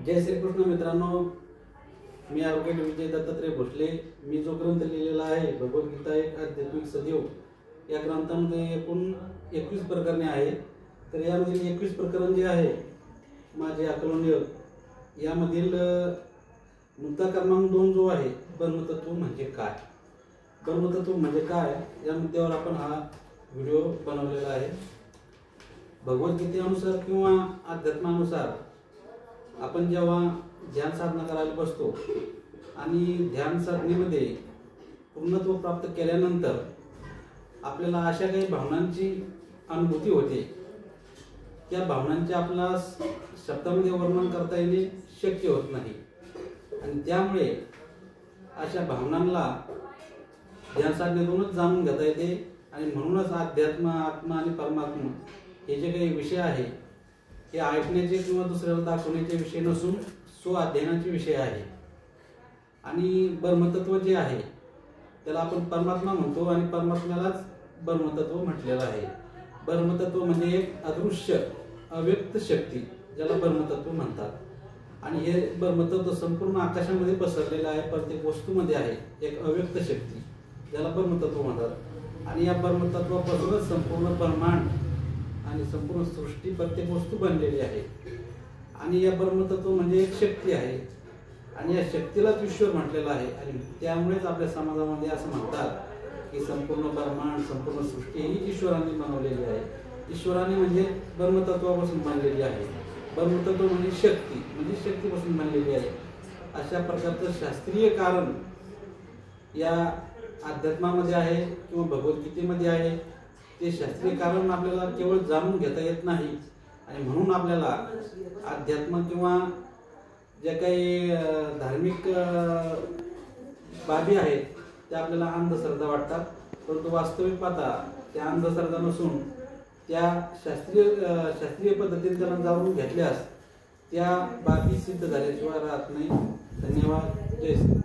जय श्रीकृष्ण मित्रांनो, मी ॲडव्होकेट विजय दत्तात्रय भोसले। मी जो ग्रंथ लिहिलेला आहे भगवद्गीता एक आध्यात्मिक सदैव, या ग्रंथामध्ये एकूण 21 प्रकरणे आहे। तर यामधील 21 प्रकरण जे आहे माझे आकलनीय, यामधील मुद्दा क्रमांक 2 जो आहे ब्रह्मतत्व म्हणजे काय, ब्रह्मतत्व म्हणजे काय या मुद्द्यावर आपण हा व्हिडिओ बनवलेला आहे। भगवद्गीतेनुसार किंवा अध्यात्मानुसार आपण जेव्हा ध्यान साधना करायला बसतो आणि ध्यान साधनेमध्ये पूर्णत्व प्राप्त केल्यानंतर आपल्याला अशा काही भावनांची अनुभूती होते, त्या भावनांचे आपल्याला शब्दामध्ये वर्णन करता येणे शक्य होत नाही। आणि त्यामुळे अशा भावनांना ध्यान साधनेतूनच जाणून घेता येते। आणि म्हणूनच अध्यात्म, आत्मा आणि परमात्मा हे जे काही विषय आहे हे ऐकण्याचे किंवा दुसऱ्याला दाखवण्याचे विषय नसून स्वअध्ययनाचे विषय आहे। आणि ब्रह्मतत्व जे आहे त्याला आपण परमात्मा म्हणतो आणि परमात्म्यालाच ब्रह्मतत्व म्हटलेलं आहे। ब्रह्मतत्व म्हणजे एक अदृश्य अव्यक्त शक्ती, ज्याला ब्रह्मतत्व म्हणतात। आणि हे ब्रह्मतत्व संपूर्ण आकाशामध्ये पसरलेलं आहे, प्रत्येक वस्तूमध्ये आहे एक अव्यक्त शक्ती, ज्याला ब्रह्मतत्व म्हणतात। आणि या ब्रह्मतत्वापासूनच संपूर्ण ब्रह्मांड आणि संपूर्ण सृष्टी, प्रत्येक वस्तू बनलेली आहे। आणि या ब्रह्मतत्व म्हणजे एक शक्ती आहे आणि या शक्तीलाच ईश्वर म्हटलेलं आहे। आणि त्यामुळेच आपल्या समाजामध्ये असं म्हणतात की संपूर्ण ब्रह्मांड, संपूर्ण सृष्टी ही ईश्वराने बनवलेली आहे। ईश्वराने म्हणजे ब्रह्मतत्वापासून बनलेली आहे। ब्रह्मतत्व म्हणजे शक्ती, म्हणजे शक्तीपासून बनलेली आहे। अशा प्रकारचं शास्त्रीय कारण या अध्यात्मामध्ये आहे किंवा भगवद्गीतेमध्ये आहे। ते शास्त्रीय कारण आपल्याला केवळ जाणून घेता येत नाही आणि म्हणून आपल्याला अध्यात्म किंवा जे काही धार्मिक बाबी आहेत त्या आपल्याला अंधश्रद्धा वाटतात, परंतु वास्तविक पाहता त्या अंधश्रद्धा नसून त्या शास्त्रीय पद्धतीने त्यांना जाणून घेतल्यास त्या बाबी सिद्ध झाल्याशिवाय राहत नाही। धन्यवाद। जय श्री